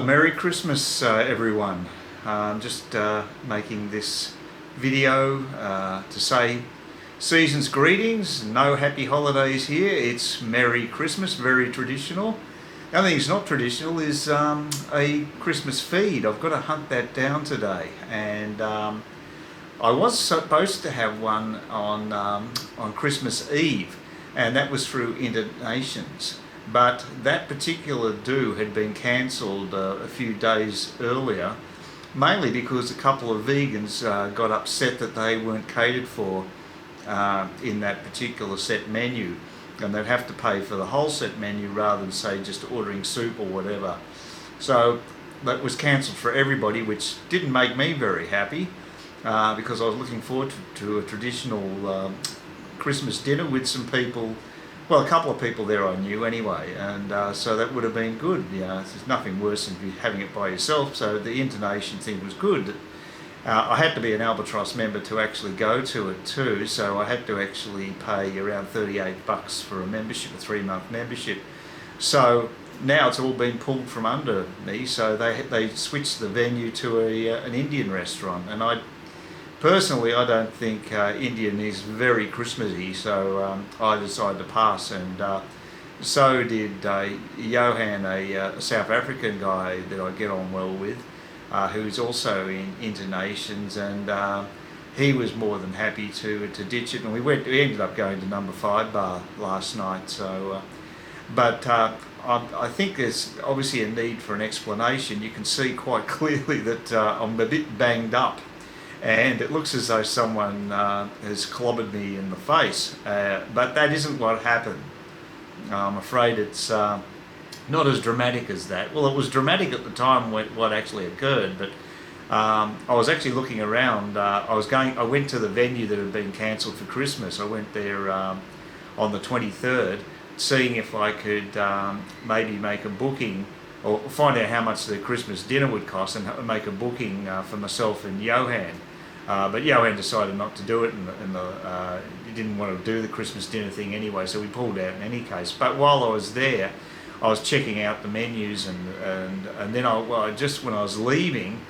Well, Merry Christmas, everyone. I'm just making this video to say season's greetings. No happy holidays here. It's Merry Christmas, very traditional. The only thing that's not traditional is a Christmas feed. I've got to hunt that down today, and I was supposed to have one on Christmas Eve, and that was through Internations. But that particular do had been cancelled a few days earlier, mainly because a couple of vegans got upset that they weren't catered for in that particular set menu, and they'd have to pay for the whole set menu rather than, say, just ordering soup or whatever. So that was cancelled for everybody, which didn't make me very happy because I was looking forward to a traditional Christmas dinner with some people. Well, a couple of people there I knew anyway, and so that would have been good. There's nothing worse than having it by yourself, so the intonation thing was good. I had to be an Albatross member to actually go to it too, so I had to actually pay around $38 for a membership, a 3-month membership. So now it's all been pulled from under me, so they switched the venue to an Indian restaurant, and personally, I don't think Indian is very Christmassy, so I decided to pass, and so did Johan, a South African guy that I get on well with, who's also in Internations, and he was more than happy to ditch it, and we ended up going to Number 5 Bar last night. So, but I think there's obviously a need for an explanation. You can see quite clearly that I'm a bit banged up, and it looks as though someone has clobbered me in the face, but that isn't what happened. I'm afraid it's not as dramatic as that. Well, it was dramatic at the time what actually occurred, but I was actually looking around. I went to the venue that had been cancelled for Christmas. I went there on the 23rd, seeing if I could maybe make a booking or find out how much the Christmas dinner would cost and make a booking for myself and Johan. But Johan decided not to do it, and he didn't want to do the Christmas dinner thing anyway, so we pulled out in any case. But while I was there, I was checking out the menus, and then just when I was leaving,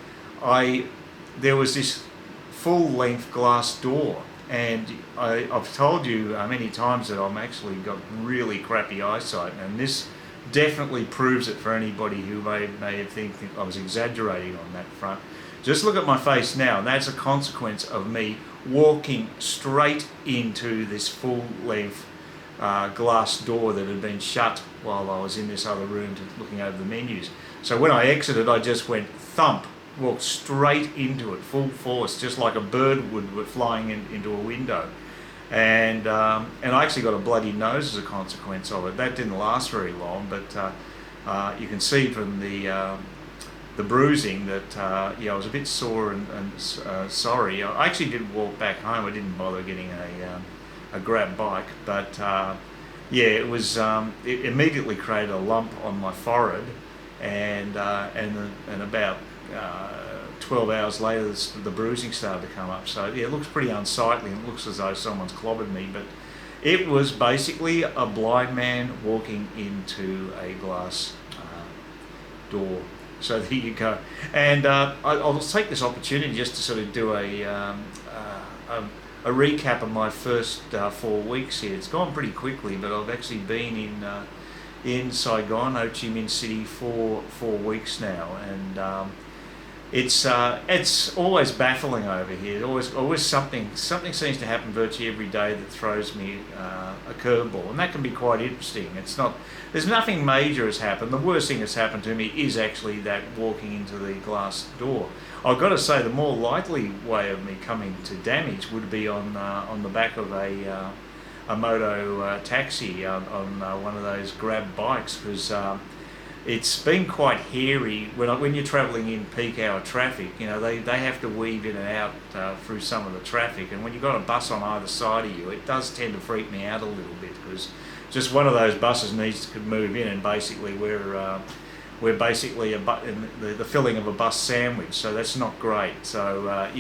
there was this full-length glass door, and I've told you many times that I'm actually got really crappy eyesight, and this definitely proves it for anybody who may have think I was exaggerating on that front. Just look at my face now, and that's a consequence of me walking straight into this full-length glass door that had been shut while I was in this other room looking over the menus. So when I exited, I just went thump, walked straight into it, full force, just like a bird would flying into a window. And I actually got a bloody nose as a consequence of it. That didn't last very long, but you can see from the bruising that I was a bit sore and sorry. I actually did walk back home. I didn't bother getting a grab bike, but it was it immediately created a lump on my forehead, and about 12 hours later the bruising started to come up. So yeah, it looks pretty unsightly, and it looks as though someone's clobbered me, but it was basically a blind man walking into a glass door. So there you go. And I'll take this opportunity just to sort of do a recap of my first 4 weeks here. It's gone pretty quickly, but I've actually been in Saigon, Ho Chi Minh City, for 4 weeks now, and it's always baffling over here. Always something seems to happen virtually every day that throws me a curveball, and that can be quite interesting. There's nothing major has happened. The worst thing that's happened to me is actually that walking into the glass door. I've got to say, the more likely way of me coming to damage would be on the back of a moto taxi on one of those grab bikes, because it's been quite hairy when you're travelling in peak hour traffic. They have to weave in and out through some of the traffic, and when you've got a bus on either side of you, it does tend to freak me out a little bit, because just one of those buses needs to move in, and basically we're basically the filling of a bus sandwich, so that's not great. So I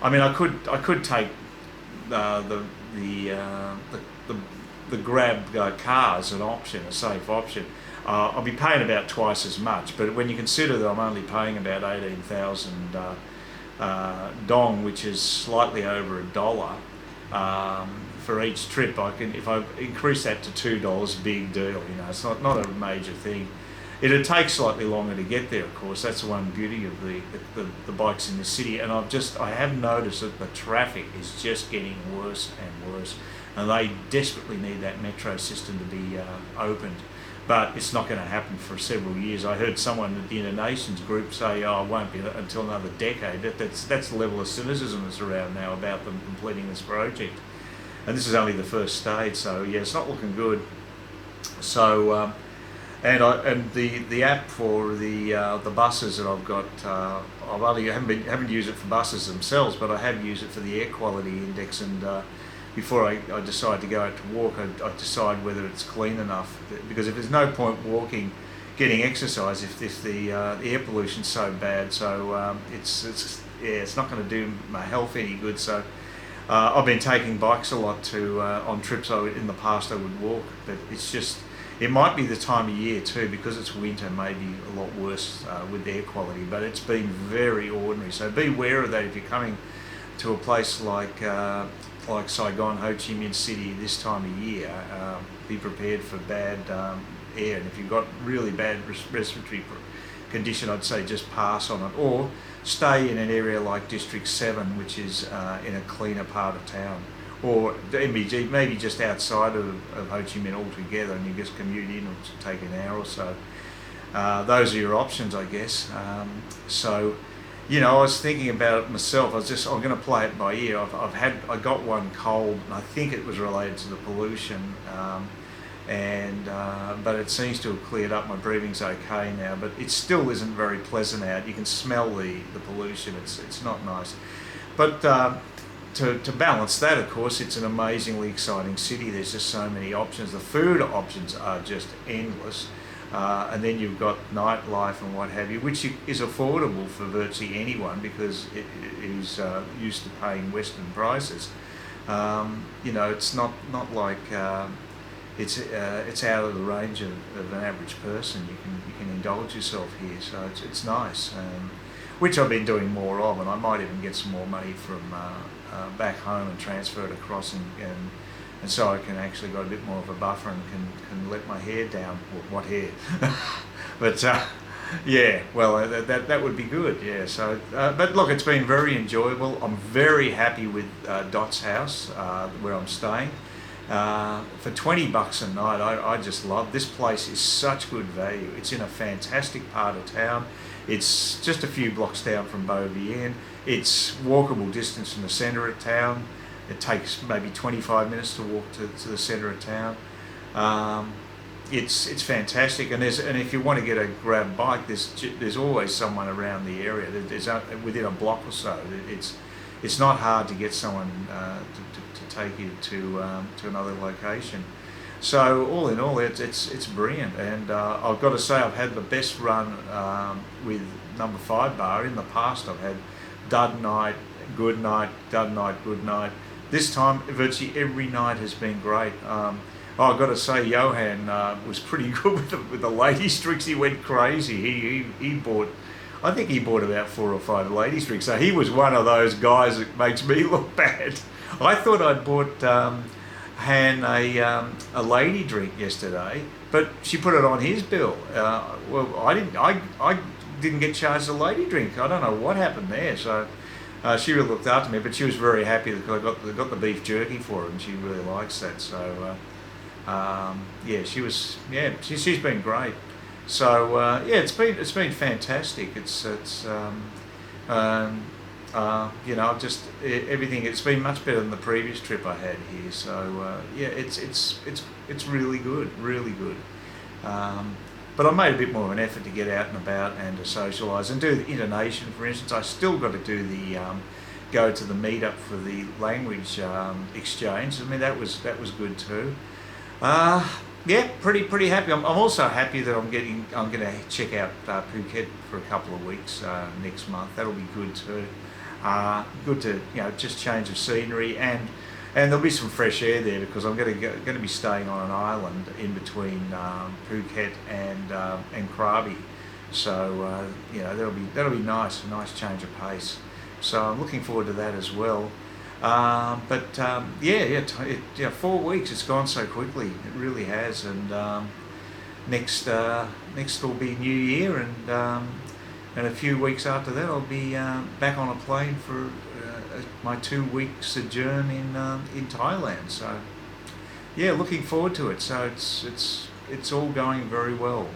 mean, I could take the grab car as an option, a safe option. I'll be paying about twice as much. But when you consider that I'm only paying about 18,000 dong, which is slightly over $1 for each trip, if I increase that to $2, big deal. You know, it's not a major thing. It'll take slightly longer to get there, of course. That's the one beauty of the bikes in the city. And I have noticed that the traffic is just getting worse and worse, and they desperately need that metro system to be opened. But it's not going to happen for several years. I heard someone at the Inter-Nations group say, "Oh, it won't be until another decade." That's the level of cynicism that's around now about them completing this project. And this is only the first stage, so yeah, it's not looking good. So, and the app for the buses that I've got, haven't used it for buses themselves, but I have used it for the air quality index. And before I decide to go out to walk, I decide whether it's clean enough. Because if there's no point getting exercise if the air pollution's so bad, so it's not going to do my health any good. So I've been taking bikes a lot on trips in the past I would walk, but it might be the time of year too, because it's winter, maybe a lot worse with air quality, but it's been very ordinary. So be aware of that if you're coming to a place like Saigon, Ho Chi Minh City this time of year. Be prepared for bad air, and if you've got really bad respiratory condition, I'd say just pass on it, or stay in an area like District 7, which is in a cleaner part of town, or the MBG, maybe just outside of Ho Chi Minh altogether, and you just commute in, or take an hour or so. Those are your options, I guess. So, you know, I was thinking about it myself. I'm going to play it by ear. I got one cold, and I think it was related to the pollution, but it seems to have cleared up. My breathing's okay now, but it still isn't very pleasant out. You can smell the pollution. It's not nice. But to balance that, of course, it's an amazingly exciting city. There's just so many options. The food options are just endless. And then you've got nightlife and what have you, which is affordable for virtually anyone, because it is used to paying Western prices. You know, it's not like it's out of the range of an average person. You can indulge yourself here, so it's nice, which I've been doing more of, and I might even get some more money from back home and transfer it across, and so I can actually got a bit more of a buffer and can let my hair down. Well, what hair? But yeah, well, that would be good. Yeah. So, but look, it's been very enjoyable. I'm very happy with Dot's house where I'm staying. For $20 a night, I just love this place. Is such good value. It's in a fantastic part of town. It's just a few blocks down from Bo Viet. It's walkable distance from the centre of town. It takes maybe 25 minutes to walk to the centre of town. It's fantastic, and if you want to get a grab bike, there's always someone around the area. There's within a block or so. It's not hard to get someone to take you to another location. So all in all, it's brilliant, and I've got to say I've had the best run with number 5 bar. In the past, I've had dud night, good night, dud night, good night. This time, virtually every night has been great. I've got to say, Johan was pretty good with the ladies' tricks. He went crazy. He bought, I think he bought about 4 or 5 ladies' tricks. So he was one of those guys that makes me look bad. I thought I'd bought Han a lady drink yesterday, but she put it on his bill. Well, I didn't get charged a lady drink. I don't know what happened there. So. She really looked after me, but she was very happy because I got the beef jerky for her, and she really likes that. So yeah, she's been great. So yeah, it's been fantastic. You know, just everything. It's been much better than the previous trip I had here. So yeah, it's really good, really good. But I made a bit more of an effort to get out and about and to socialise and do the Inter-Nation, for instance. I still got to do go to the meetup for the language exchange. I mean, that was good too. Yeah, pretty happy. I'm also happy that I'm going to check out Phuket for a couple of weeks next month. That'll be good too. Good to just change of scenery, and And there'll be some fresh air there because I'm going to be staying on an island in between Phuket and Krabi. So you know, that'll be nice, a nice change of pace. So I'm looking forward to that as well. Yeah, 4 weeks. It's gone so quickly. It really has. And next will be New Year, and a few weeks after that, I'll be back on a plane for my 2-week sojourn in Thailand. So yeah, looking forward to it. So it's all going very well.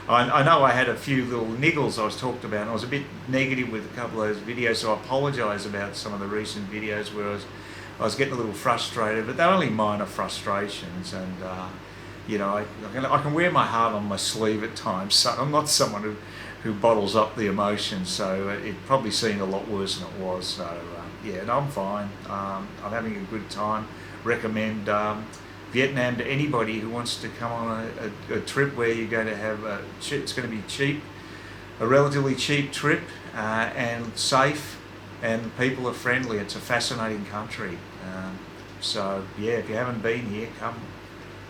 I know I had a few little niggles I was talked about, and I was a bit negative with a couple of those videos, so I apologise about some of the recent videos where I was getting a little frustrated, but they're only minor frustrations, and you know, I can wear my heart on my sleeve at times, so I'm not someone who bottles up the emotions, so it probably seemed a lot worse than it was. So yeah, no, I'm fine. I'm having a good time. Recommend Vietnam to anybody who wants to come on a trip where you're going to have it's going to be cheap, a relatively cheap trip, and safe, and people are friendly. It's a fascinating country. So yeah, if you haven't been here,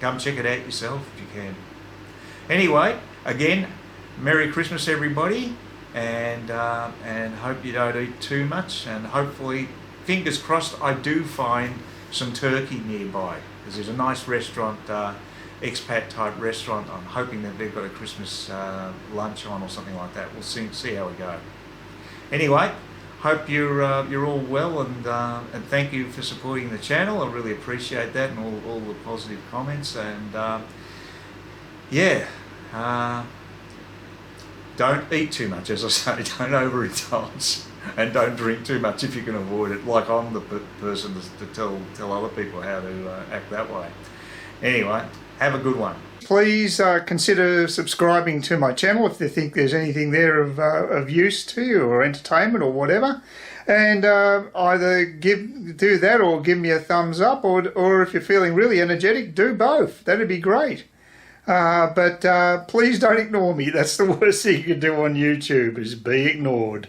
come check it out yourself if you can. Anyway, again, Merry Christmas everybody, and hope you don't eat too much, and hopefully, fingers crossed, I do find some turkey nearby, because there's a nice restaurant, expat type restaurant. I'm hoping that they've got a Christmas lunch on or something like that. We'll see how we go. Anyway, hope you're all well, and thank you for supporting the channel. I really appreciate that, and all the positive comments. And yeah, don't eat too much, as I say. Don't overindulge, and don't drink too much if you can avoid it. Like I'm the person to tell other people how to act that way. Anyway, have a good one. Please consider subscribing to my channel if you think there's anything there of use to you, or entertainment or whatever. And either do that or give me a thumbs up, or if you're feeling really energetic, do both. That'd be great. But please don't ignore me. That's the worst thing you can do on YouTube, is be ignored.